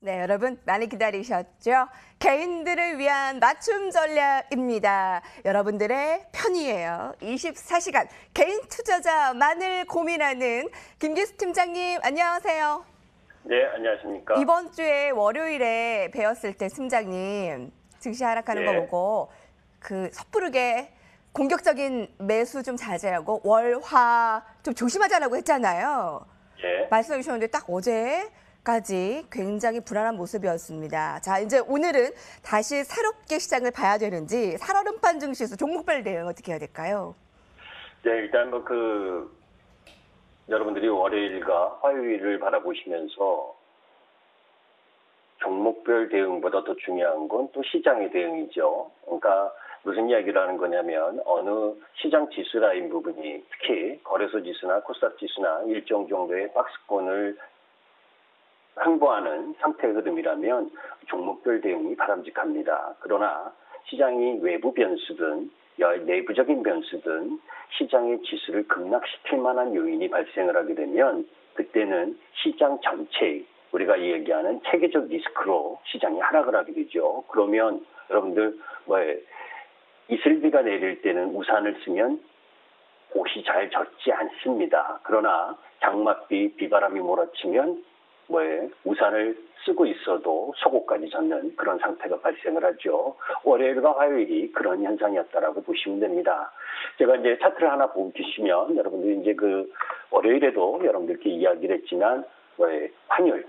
네, 여러분 많이 기다리셨죠? 개인들을 위한 맞춤 전략입니다. 여러분들의 편이에요. 24시간 개인 투자자만을 고민하는 김기수 팀장님, 안녕하세요. 네, 안녕하십니까. 이번 주에 월요일에 배웠을 때 팀장님 증시 하락하는 거 예. 보고 섣부르게 공격적인 매수 좀 자제하고 월화 좀 조심하자라고 했잖아요. 예. 말씀해 주셨는데 딱 어제까지 굉장히 불안한 모습이었습니다. 자, 이제 오늘은 다시 새롭게 시장을 봐야 되는지 살얼음판 증시에서 종목별 대응 어떻게 해야 될까요? 네, 일단 여러분들이 월요일과 화요일을 바라보시면서 종목별 대응보다 더 중요한 건 또 시장의 대응이죠. 그러니까 무슨 이야기를 하는 거냐면 어느 시장 지수 라인 부분이 특히 거래소 지수나 코스닥 지수나 일정 정도의 박스권을 확보하는 상태의 흐름이라면 종목별 대응이 바람직합니다. 그러나 시장이 외부 변수든 내부적인 변수든 시장의 지수를 급락시킬 만한 요인이 발생을 하게 되면 그때는 시장 전체의 우리가 얘기하는 체계적 리스크로 시장이 하락을 하게 되죠. 그러면 여러분들 이슬비가 내릴 때는 우산을 쓰면 옷이 잘 젖지 않습니다. 그러나 장맛비, 비바람이 몰아치면 우산을 쓰고 있어도 속옷까지 젖는 그런 상태가 발생을 하죠. 월요일과 화요일이 그런 현상이었다라고 보시면 됩니다. 제가 이제 차트를 하나 보고 계시면 여러분들이 이제 월요일에도 여러분들께 이야기를 했지만 환율,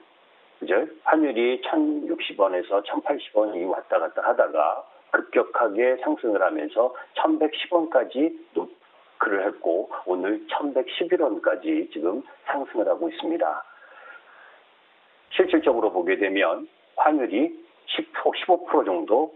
그죠? 환율이 1,060원에서 1,080원이 왔다 갔다 하다가 급격하게 상승을 하면서 1,110원까지 노크를 했고 오늘 1,111원까지 지금 상승을 하고 있습니다. 실질적으로 보게 되면 환율이 15% 정도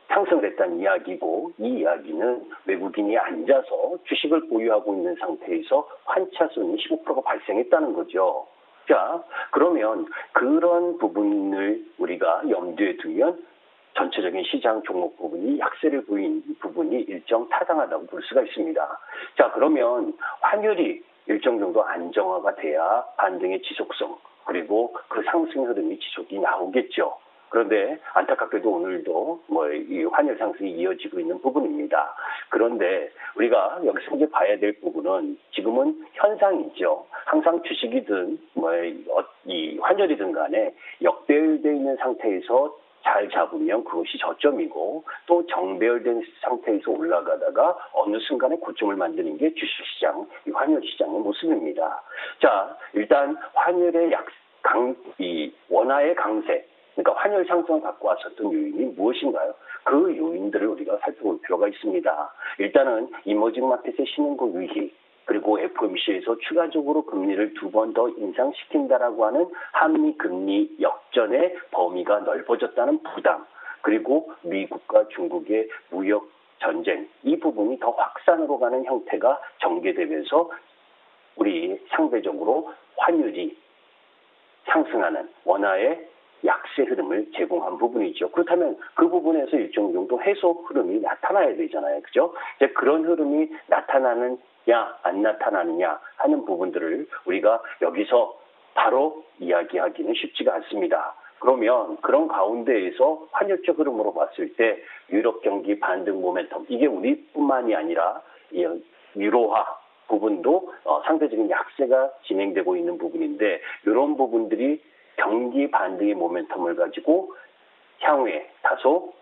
상승을 했다는 이야기고 이 이야기는 외국인이 앉아서 주식을 보유하고 있는 상태에서 환차손이 15%가 발생했다는 거죠. 자, 그러면 그런 부분을 우리가 염두에 두면 전체적인 시장 종목 부분이 약세를 보인 부분이 일정 타당하다고 볼 수가 있습니다. 자, 그러면 환율이 일정 정도 안정화가 돼야 반등의 지속성 그리고 그 상승 흐름이 지속이 나오겠죠. 그런데 안타깝게도 오늘도 이 환율 상승이 이어지고 있는 부분입니다. 그런데 우리가 여기서 이제 봐야 될 부분은 지금은 현상이죠. 항상 주식이든 이 환율이든 간에 역배열되어 있는 상태에서 잘 잡으면 그것이 저점이고 또 정배열된 상태에서 올라가다가 어느 순간에 고점을 만드는 게 주식시장, 환율 시장의 모습입니다. 자, 일단 환율의 원화의 강세, 그러니까 환율 상승을 갖고 왔었던 요인이 무엇인가요? 그 요인들을 우리가 살펴볼 필요가 있습니다. 일단은 이머징 마켓의 신흥국 위기, 그리고 FOMC에서 추가적으로 금리를 2번 더 인상시킨다라고 하는 한미 금리 역전의 범위가 넓어졌다는 부담, 그리고 미국과 중국의 무역 전쟁, 이 부분이 더 확산으로 가는 형태가 전개되면서 우리 상대적으로 환율이 상승하는 원화의 약세 흐름을 제공한 부분이죠. 그렇다면 그 부분에서 일정 정도 해소 흐름이 나타나야 되잖아요. 그죠? 이제 그런 흐름이 나타나느냐, 안 나타나느냐 하는 부분들을 우리가 여기서 바로 이야기하기는 쉽지가 않습니다. 그러면 그런 가운데에서 환율적 흐름으로 봤을 때 유럽 경기 반등 모멘텀, 이게 우리뿐만이 아니라 유로화 부분도 상대적인 약세가 진행되고 있는 부분인데 이런 부분들이 경기 반등의 모멘텀을 가지고 향후에 다소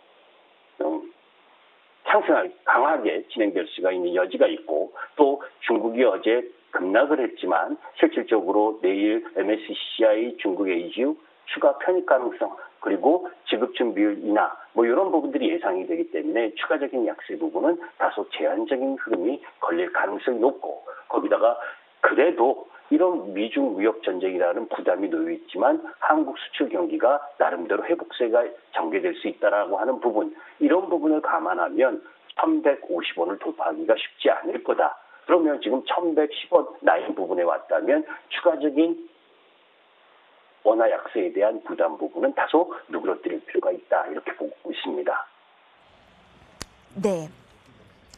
강하게 진행될 수가 있는 여지가 있고 또 중국이 어제 급락을 했지만 실질적으로 내일 MSCI 중국 AGU 추가 편입 가능성 그리고 지급 준비율 인하 이런 부분들이 예상이 되기 때문에 추가적인 약세 부분은 다소 제한적인 흐름이 걸릴 가능성이 높고 거기다가 그래도 이런 미중 무역 전쟁이라는 부담이 놓여 있지만 한국 수출 경기가 나름대로 회복세가 전개될 수 있다라고 하는 부분, 이런 부분을 감안하면 1,150원을 돌파하기가 쉽지 않을 거다. 그러면 지금 1,110원 라인 부분에 왔다면 추가적인 원화 약세에 대한 부담 부분은 다소 누그러뜨릴 필요가 있다. 이렇게 보고 있습니다. 네.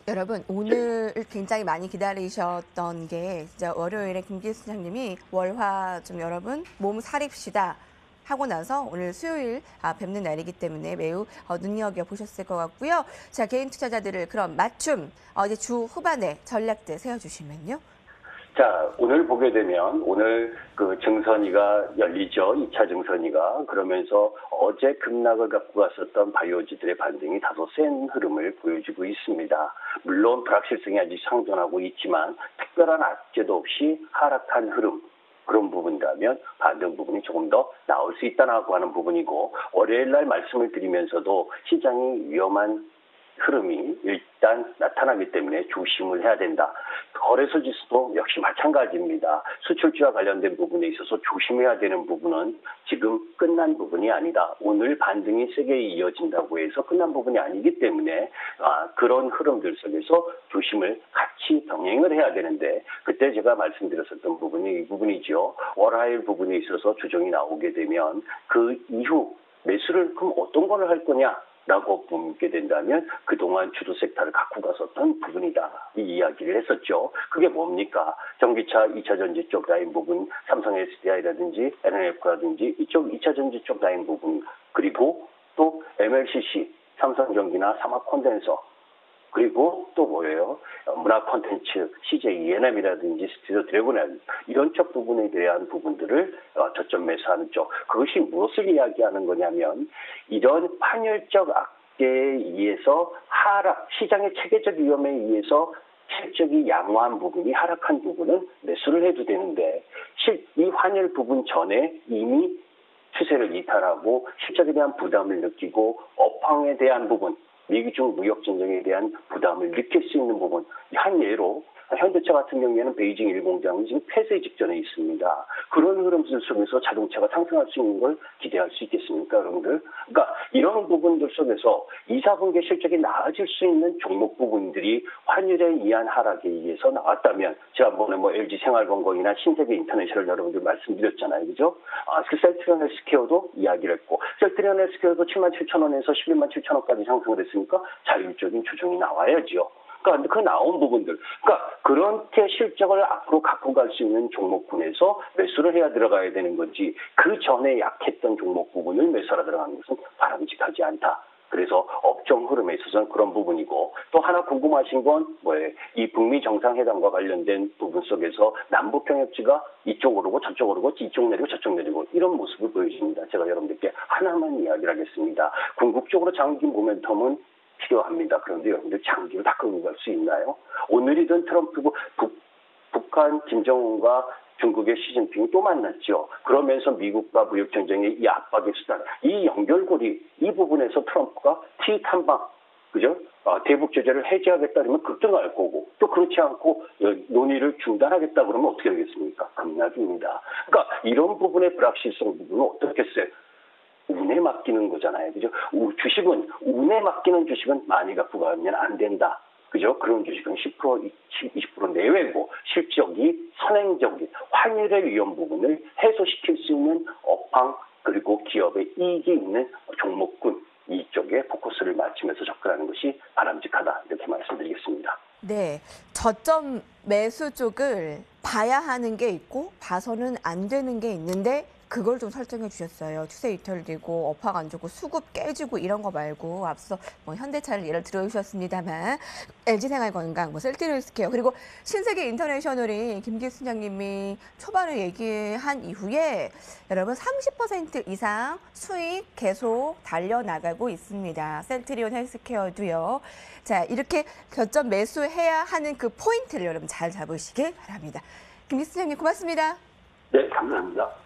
여러분, 오늘 굉장히 많이 기다리셨던 게 진짜 월요일에 김기수 시장님이 월화 좀 여러분 몸 사립시다. 하고 나서 오늘 수요일 뵙는 날이기 때문에 매우 눈여겨보셨을 것 같고요. 자, 개인 투자자들을 그럼 맞춤 이제 주 후반에 전략들 세워주시면요. 자, 오늘 보게 되면 오늘 그 증선이가 열리죠. 2차 증선이가. 그러면서 어제 급락을 갖고 갔었던 바이오주들의 반등이 다소 센 흐름을 보여주고 있습니다. 물론 불확실성이 아직 상존하고 있지만 특별한 악재도 없이 하락한 흐름. 그런 부분이라면 반등 부분이 조금 더 나올 수 있다고 하는 부분이고, 월요일 날 말씀을 드리면서도 시장이 위험한 흐름이 일단 나타나기 때문에 조심을 해야 된다. 거래소 지수도 역시 마찬가지입니다. 수출주와 관련된 부분에 있어서 조심해야 되는 부분은 지금 끝난 부분이 아니다. 오늘 반등이 세게 이어진다고 해서 끝난 부분이 아니기 때문에 그런 흐름들 속에서 조심을 같이 병행을 해야 되는데, 그때 제가 말씀드렸었던 부분이 이 부분이죠. 월화일 부분에 있어서 조정이 나오게 되면 그 이후 매수를 그럼 어떤 거를 할 거냐? 라고 묻게 된다면 그동안 주도 섹터를 갖고 갔었던 부분이다. 이 이야기를 했었죠. 그게 뭡니까? 전기차 2차 전지 쪽 라인 부분, 삼성 SDI라든지 NLF라든지 이쪽 2차 전지 쪽 라인 부분, 그리고 또 MLCC, 삼성전기나 삼화 콘덴서, 그리고 또 뭐예요? 문화 콘텐츠, CJ ENM이라든지 스튜디오 드래곤 이런 쪽 부분에 대한 부분들을 저점 매수하는 쪽. 그것이 무엇을 이야기하는 거냐면 이런 환율적 악재에 의해서 하락, 시장의 체계적 위험에 의해서 실적이 양호한 부분이 하락한 부분은 매수를 해도 되는데 이 환율 부분 전에 이미 추세를 이탈하고 실적에 대한 부담을 느끼고 업황에 대한 부분, 미중 무역 전쟁에 대한 부담을 느낄 수 있는 부분. 한 예로 현대차 같은 경우에는 베이징 1공장이 지금 폐쇄 직전에 있습니다. 그런 흐름들 속에서 자동차가 상승할 수 있는 걸 기대할 수 있겠습니까, 여러분들? 그러니까 이런 부분들 속에서 2, 4분기 실적이 나아질 수 있는 종목 부분들이 환율에 의한 하락에 의해서 나왔다면, 지난번에 LG 생활건강이나 신세계 인터내셔널 여러분들 말씀드렸잖아요, 그죠? 셀트리온 헬스케어도 이야기를 했고, 셀트리온 헬스케어도 77,000원에서 117,000원까지 상승을 했으니까 자율적인 조정이 나와야지요. 그러니까 그 나온 부분들, 그러니까 그렇게 실적을 앞으로 갖고 갈 수 있는 종목군에서 매수를 해야 들어가야 되는 건지, 그 전에 약했던 종목 부분을 매수하러 들어가는 것은 바람직하지 않다. 그래서 업종 흐름에 있어서는 그런 부분이고, 또 하나 궁금하신 건 뭐예요? 이 북미 정상회담과 관련된 부분 속에서 남북 경협지가 이쪽 오르고 저쪽 오르고 이쪽 내리고 저쪽 내리고 이런 모습을 보여줍니다. 제가 여러분들께 하나만 이야기를 하겠습니다. 궁극적으로 장기 모멘텀은 필요합니다. 그런데 여러분들 장기로 다 끌고 갈 수 있나요? 오늘이든 트럼프고 북한 김정은과 중국의 시진핑이 또 만났죠. 그러면서 미국과 무역전쟁의 이 압박의 수단, 이 연결고리, 이 부분에서 트럼프가 트윗 한 방, 그죠? 대북 제재를 해제하겠다 그러면 급등할 거고, 또 그렇지 않고 논의를 중단하겠다 그러면 어떻게 하겠습니까? 급락입니다. 그러니까 이런 부분의 불확실성 부분은 어떻겠어요? 운에 맡기는 거잖아요. 그죠? 주식은, 운에 맡기는 주식은 많이 갖고 가면 안 된다. 그죠? 그런 주식은 10%, 20% 내외고, 실적이 선행적인 환율의 위험 부분을 해소시킬 수 있는 업황, 그리고 기업의 이익이 있는 종목군, 이쪽에 포커스를 맞추면서 접근하는 것이 바람직하다. 이렇게 말씀드리겠습니다. 네, 저점 매수 쪽을 봐야 하는 게 있고 봐서는 안 되는 게 있는데 그걸 좀 설정해 주셨어요. 추세 이탈되고 업황 안 좋고 수급 깨지고 이런 거 말고, 앞서 현대차를 예를 들어주셨습니다만 LG생활건강, 셀트리온스케어, 그리고 신세계 인터내셔널이 김기수 장님이 초반에 얘기한 이후에 여러분 30% 이상 수익 계속 달려나가고 있습니다. 셀트리온 헬스케어도요. 자, 이렇게 저점 매수해야 하는 그 포인트를 여러분 잘 잡으시길 바랍니다. 김기수 장님 고맙습니다. 네, 감사합니다.